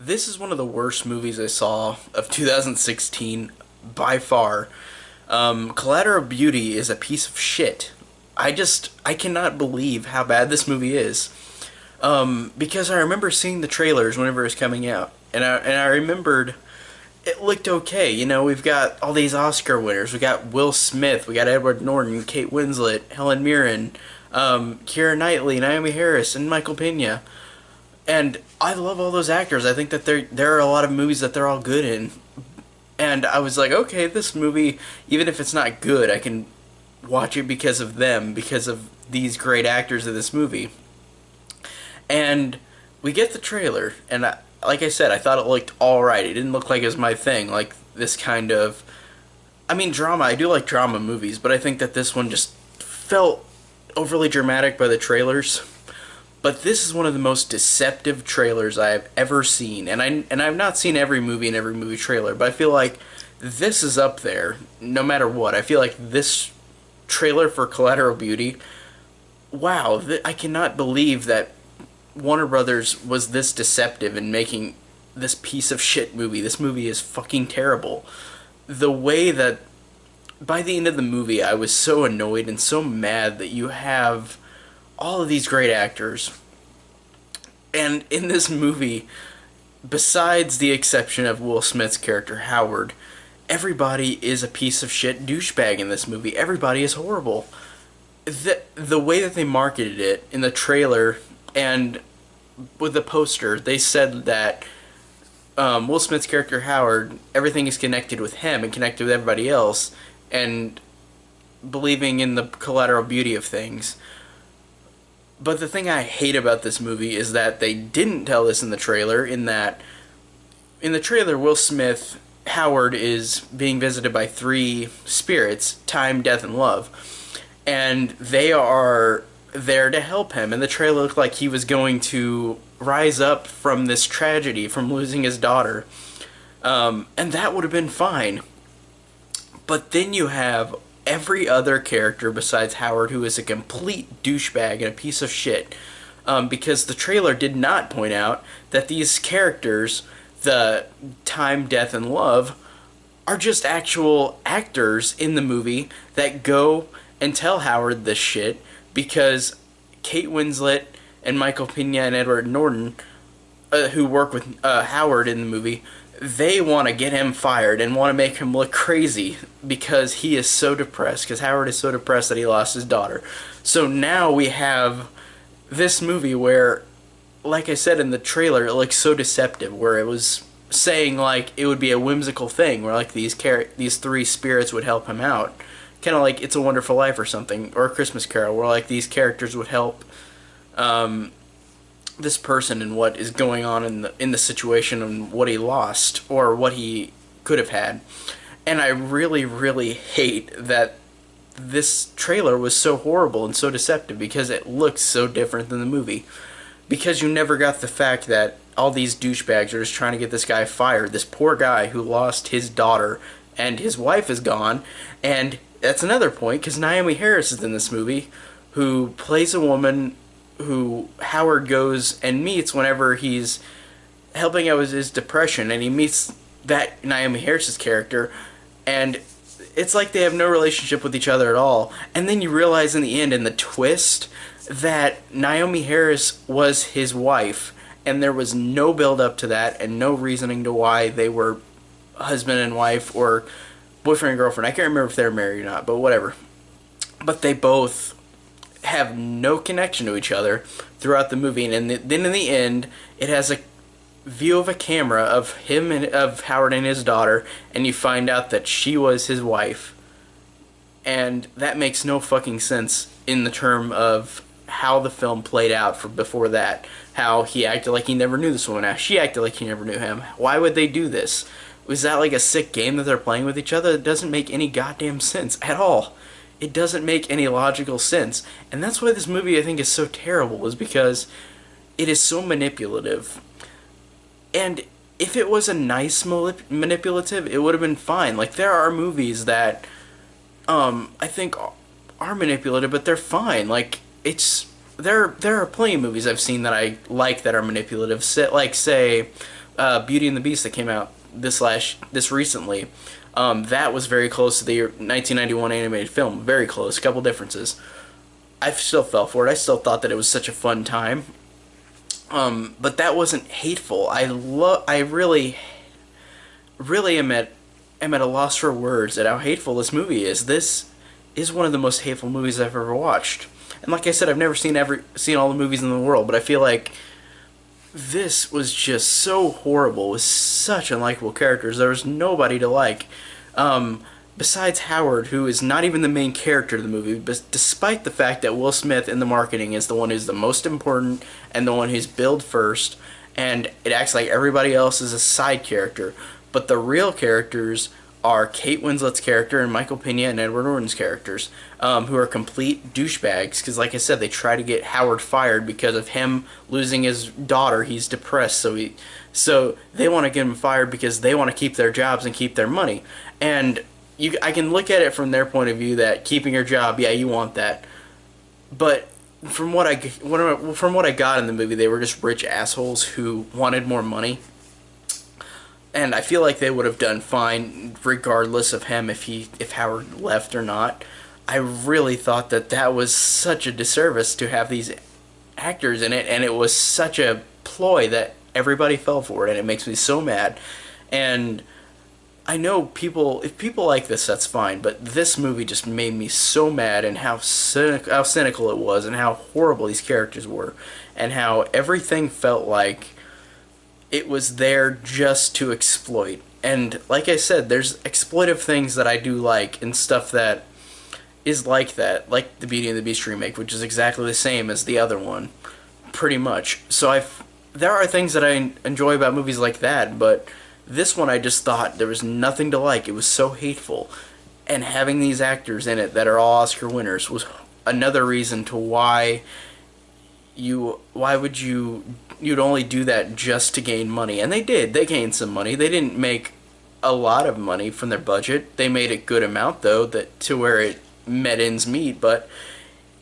This is one of the worst movies I saw of 2016 by far. Collateral Beauty is a piece of shit. I cannot believe how bad this movie is. Because I remember seeing the trailers whenever it was coming out, and I remembered it looked okay. You know, we've got all these Oscar winners. We got Will Smith, we got Edward Norton, Kate Winslet, Helen Mirren, Keira Knightley, Naomi Harris, and Michael Pena. And I love all those actors. I think that there are a lot of movies that they're all good in. And I was like, okay, this movie, even if it's not good, I can watch it because of them, because of these great actors in this movie. And we get the trailer, and like I said, I thought it looked alright. It didn't look like it was my thing, like this kind of. I mean, drama. I do like drama movies, but I think that this one just felt overly dramatic by the trailers. But this is one of the most deceptive trailers I've ever seen, and I've not seen every movie and every movie trailer, but I feel like this is up there no matter what. I feel like this trailer for Collateral Beauty, wow, I cannot believe that Warner Brothers was this deceptive in making this piece of shit movie. This movie is fucking terrible. The way that by the end of the movie I was so annoyed and so mad that you have all of these great actors. And in this movie, besides the exception of Will Smith's character Howard, everybody is a piece of shit douchebag in this movie. Everybody is horrible. The way that they marketed it in the trailer and with the poster, they said that Will Smith's character Howard, everything is connected with him and connected with everybody else, and believing in the collateral beauty of things. But the thing I hate about this movie is that they didn't tell this in the trailer, in that in the trailer Will Smith, Howard is being visited by three spirits, time, death, and love. And they are there to help him. And the trailer looked like he was going to rise up from this tragedy, from losing his daughter. And that would have been fine. But then you have every other character besides Howard who is a complete douchebag and a piece of shit. Because the trailer did not point out that these characters, the time, death, and love, are just actual actors in the movie that go and tell Howard this shit because Kate Winslet and Michael Pena and Edward Norton, who work with Howard in the movie, they want to get him fired and want to make him look crazy because he is so depressed, because Howard is so depressed that he lost his daughter. So now we have this movie where, like I said in the trailer, it looks so deceptive, where it was saying like it would be a whimsical thing where like these three spirits would help him out, kind of like It's a Wonderful Life or something, or A Christmas Carol, where like these characters would help this person and what is going on in the situation and what he lost or what he could have had. And I really, really hate that this trailer was so horrible and so deceptive because it looks so different than the movie. Because you never got the fact that all these douchebags are just trying to get this guy fired. This poor guy who lost his daughter and his wife is gone. And that's another point, because Naomi Harris is in this movie, who plays a woman who Howard goes and meets whenever he's helping out with his depression, and he meets that Naomi Harris's character, and it's like they have no relationship with each other at all. And then you realize in the end, in the twist, that Naomi Harris was his wife, and there was no build up to that and no reasoning to why they were husband and wife or boyfriend and girlfriend. I can't remember if they were married or not, but whatever. But they both have no connection to each other throughout the movie, and then in the end, it has a view of a camera of him and of Howard and his daughter, and you find out that she was his wife, and that makes no fucking sense in the term of how the film played out for before that. How he acted like he never knew this woman, how she acted like he never knew him. Why would they do this? Was that like a sick game that they're playing with each other? It doesn't make any goddamn sense at all. It doesn't make any logical sense. And that's why this movie, I think, is so terrible, is because it is so manipulative. And if it was a nice manipulative, it would have been fine. Like, there are movies that I think are manipulative, but they're fine. Like, there are plenty of movies I've seen that I like that are manipulative. Like, say, Beauty and the Beast that came out this recently. That was very close to the 1991 animated film. Very close. A couple differences. I still fell for it. I still thought that it was such a fun time. But that wasn't hateful. I really am at a loss for words at how hateful this movie is. This is one of the most hateful movies I've ever watched. And like I said, I've never seen all the movies in the world, but I feel like this was just so horrible with such unlikable characters. There was nobody to like. Besides Howard, who is not even the main character of the movie, but despite the fact that Will Smith in the marketing is the one who's the most important and the one who's billed first, and it acts like everybody else is a side character. But the real characters are Kate Winslet's character and Michael Pena and Edward Norton's characters, who are complete douchebags. Because, like I said, they try to get Howard fired because of him losing his daughter. He's depressed, so they want to get him fired because they want to keep their jobs and keep their money. And I can look at it from their point of view that keeping your job, yeah, you want that. But from what I got in the movie, they were just rich assholes who wanted more money. And I feel like they would have done fine regardless of him if Howard left or not. I really thought that was such a disservice to have these actors in it, and it was such a ploy that everybody fell for it, and it makes me so mad. And I know if people like this, that's fine, but this movie just made me so mad, and how cynical it was, and how horrible these characters were, and how everything felt like it was there just to exploit. And like I said, there's exploitive things that I do like, and stuff that is like that, like the Beauty and the Beast remake, which is exactly the same as the other one, pretty much. So there are things that I enjoy about movies like that, but this one I just thought there was nothing to like. It was so hateful. And having these actors in it that are all Oscar winners was another reason to why would you'd only do that just to gain money. And they did. They gained some money. They didn't make a lot of money from their budget. They made a good amount, though, that to where it met ends meet, but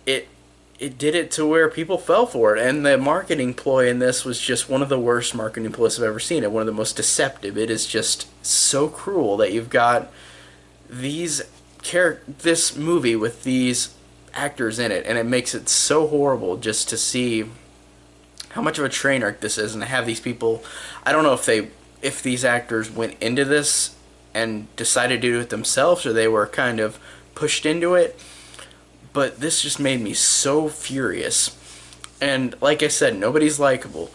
it did it to where people fell for it. And the marketing ploy in this was just one of the worst marketing ploys I've ever seen, and one of the most deceptive. It is just so cruel that you've got this movie with these actors in it, and it makes it so horrible just to see how much of a train wreck this is, and to have these people. I don't know if these actors went into this and decided to do it themselves, or they were kind of pushed into it. But this just made me so furious. And like I said, nobody's likable.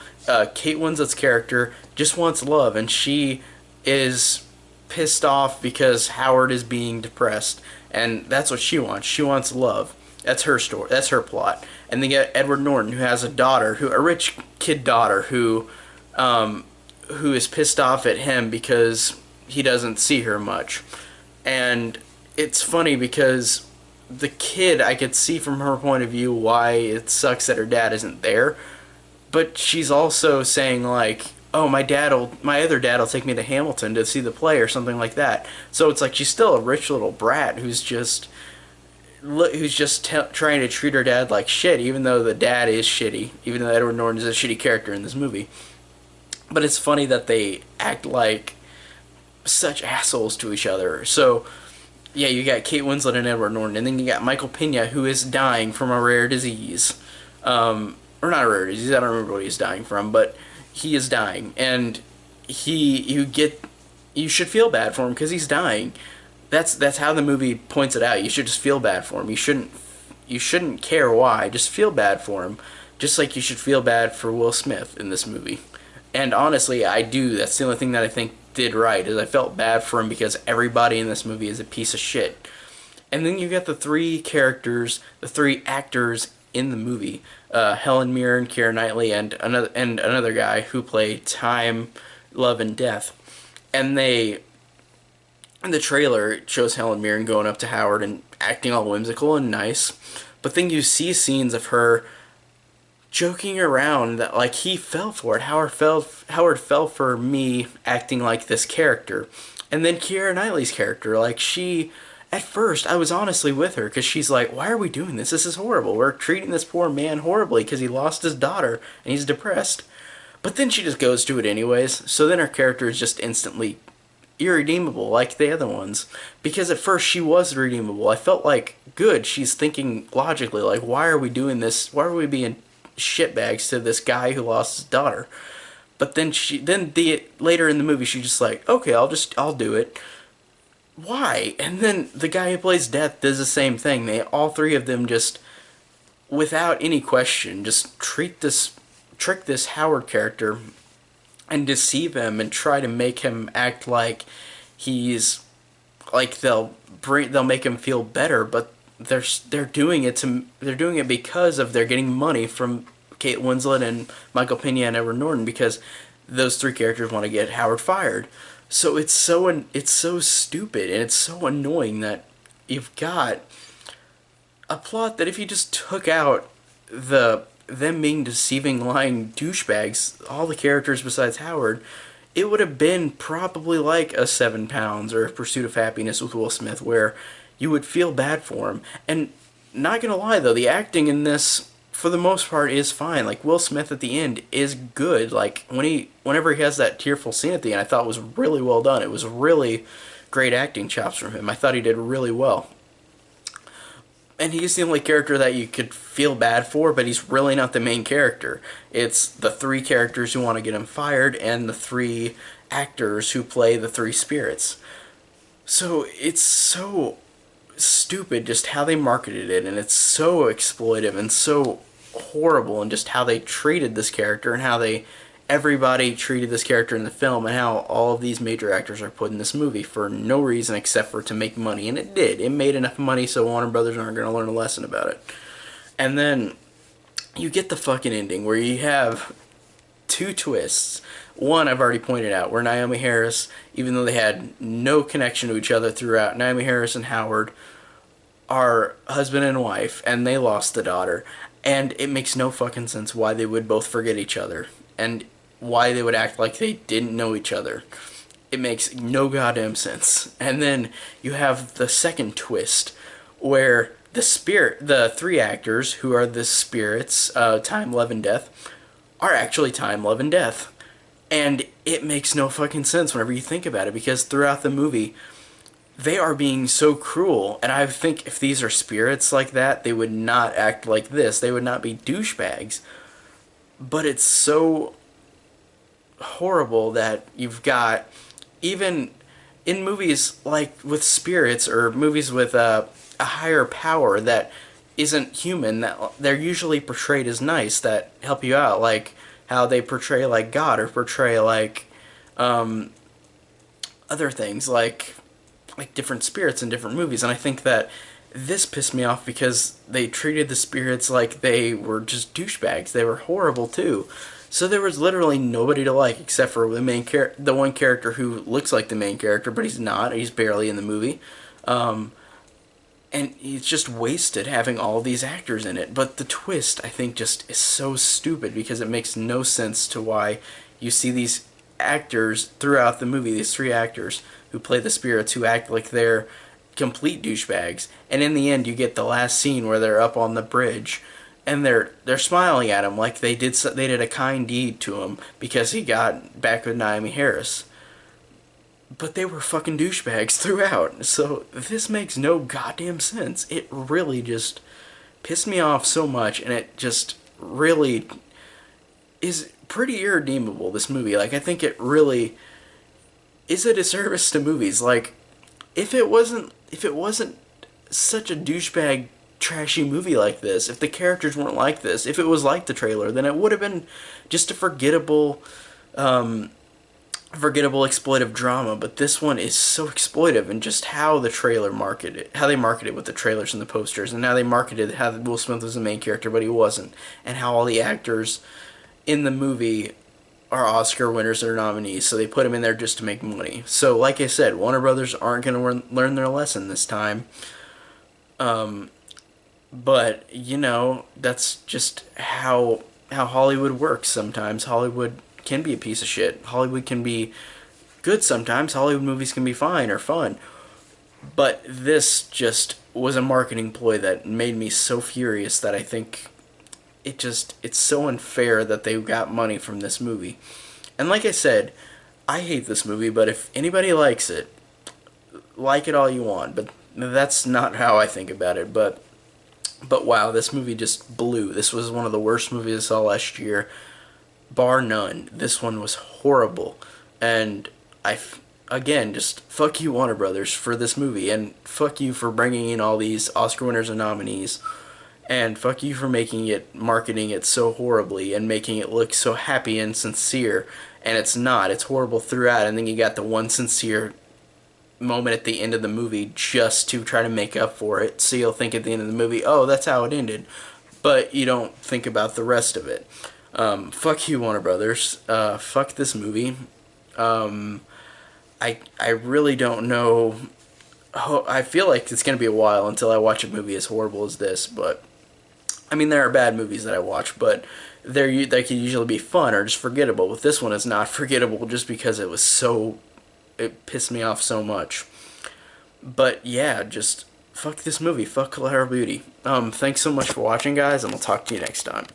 Kate Winslet's character just wants love, and she is pissed off because Howard is being depressed, and that's what she wants. She wants love. That's her story. That's her plot. And then you got Edward Norton, who has a rich kid daughter who is pissed off at him because he doesn't see her much. And it's funny because the kid, I could see from her point of view why it sucks that her dad isn't there, but she's also saying like, oh, my other dad will take me to Hamilton to see the play or something like that. So it's like she's still a rich little brat who's just trying to treat her dad like shit, even though the dad is shitty, even though Edward Norton is a shitty character in this movie. But it's funny that they act like such assholes to each other. So yeah, you got Kate Winslet and Edward Norton, and then you got Michael Pena, who is dying from a rare disease. Or not a rare disease, I don't remember what he's dying from, but he is dying. And you should feel bad for him because he's dying. That's how the movie points it out. You should just feel bad for him. You shouldn't care why. Just feel bad for him. Just like you should feel bad for Will Smith in this movie. And honestly, I do. That's the only thing that I think did right, is I felt bad for him because everybody in this movie is a piece of shit. And then you got the three actors in the movie, Helen Mirren, Keira Knightley, and another guy who played Time, Love, and Death. And in the trailer, it shows Helen Mirren going up to Howard and acting all whimsical and nice, but then you see scenes of her joking around that like he fell for it. Howard fell for me acting like this character. And then Keira Knightley's character, like at first I was honestly with her because she's like, why are we doing this? This is horrible. We're treating this poor man horribly because he lost his daughter and he's depressed. But then she just goes to it anyways. So then her character is just instantly irredeemable like the other ones. Because at first she was redeemable. I felt like, good, she's thinking logically, like, why are we doing this? Why are we being shitbags to this guy who lost his daughter? But then later in the movie she's just like, okay, I'll do it. Why? And then the guy who plays Death does the same thing. They all three of them just, without any question, just trick this Howard character and deceive him and try to make him act like he's like they'll make him feel better, but they're doing it because of they're getting money from Kate Winslet and Michael Pena and Edward Norton, because those three characters want to get Howard fired. So it's so stupid and it's so annoying that you've got a plot that if you just took out them being deceiving, lying douchebags, all the characters besides Howard, it would have been probably like a 7 Pounds or Pursuit of Happiness with Will Smith, where you would feel bad for him. And not gonna lie though, the acting in this, for the most part, is fine. Like, Will Smith at the end is good. Like, whenever he has that tearful scene at the end, I thought was really well done. It was really great acting chops from him. I thought he did really well. And he's the only character that you could feel bad for, but he's really not the main character. It's the three characters who want to get him fired and the three actors who play the three spirits. So it's so stupid just how they marketed it, and it's so exploitive and so horrible, and just how they treated this character and how everybody treated this character in the film, and how all of these major actors are put in this movie for no reason except for to make money. And it did. It made enough money so Warner Brothers aren't going to learn a lesson about it. And then you get the fucking ending where you have two twists. One I've already pointed out, where Naomi Harris, even though they had no connection to each other throughout, Naomi Harris and Howard are husband and wife, and they lost the daughter. And it makes no fucking sense why they would both forget each other. And why they would act like they didn't know each other. It makes no goddamn sense. And then you have the second twist, where the three actors who are the spirits, Time, Love, and Death, are actually Time, Love, and Death. And it makes no fucking sense whenever you think about it, because throughout the movie, they are being so cruel. And I think if these are spirits like that, they would not act like this. They would not be douchebags. But it's so horrible that you've got, even in movies like with spirits or movies with a higher power that isn't human, that they're usually portrayed as nice, that help you out, like how they portray like God, or portray like other things like different spirits in different movies. And I think that this pissed me off because they treated the spirits like they were just douchebags. They were horrible too. So there was literally nobody to like except for the one character who looks like the main character, but he's not. He's barely in the movie. And he's just wasted having all these actors in it. But the twist, I think, just is so stupid, because it makes no sense to why you see these actors throughout the movie, these three actors who play the spirits, who act like they're complete douchebags. And in the end, you get the last scene where they're up on the bridge, and they're smiling at him like they did a kind deed to him because he got back with Naomi Harris. But they were fucking douchebags throughout. So this makes no goddamn sense. It really just pissed me off so much, and it just really is pretty irredeemable, this movie. Like, I think it really is a disservice to movies. Like, if it wasn't such a douchebag trashy movie like this, if the characters weren't like this, if it was like the trailer, then it would have been just a forgettable exploitive drama. But this one is so exploitive, and just how the trailer marketed, how they marketed with the trailers and the posters, and how they marketed how Will Smith was the main character but he wasn't, and how all the actors in the movie are Oscar winners or nominees, so they put them in there just to make money. So like I said, Warner Brothers aren't going to learn their lesson this time. But, you know, that's just how Hollywood works sometimes. Hollywood can be a piece of shit. Hollywood can be good sometimes. Hollywood movies can be fine or fun. But this just was a marketing ploy that made me so furious that I think it's so unfair that they got money from this movie. And like I said, I hate this movie, but if anybody likes it, like it all you want. But that's not how I think about it. But wow, this movie just blew. This was one of the worst movies I saw last year, bar none. This one was horrible, and again, just fuck you, Warner Brothers, for this movie, and fuck you for bringing in all these Oscar winners and nominees, and fuck you for marketing it so horribly, and making it look so happy and sincere, and it's not. It's horrible throughout, and then you got the one sincere moment at the end of the movie just to try to make up for it. So you'll think at the end of the movie, oh, that's how it ended. But you don't think about the rest of it. Fuck you, Warner Brothers. Fuck this movie. I really don't know. I feel like it's going to be a while until I watch a movie as horrible as this. But, I mean, there are bad movies that I watch, but they can usually be fun or just forgettable. But this one is not forgettable just because it pissed me off so much. But yeah, just fuck this movie. Fuck Collateral Beauty. Thanks so much for watching, guys, and I'll talk to you next time.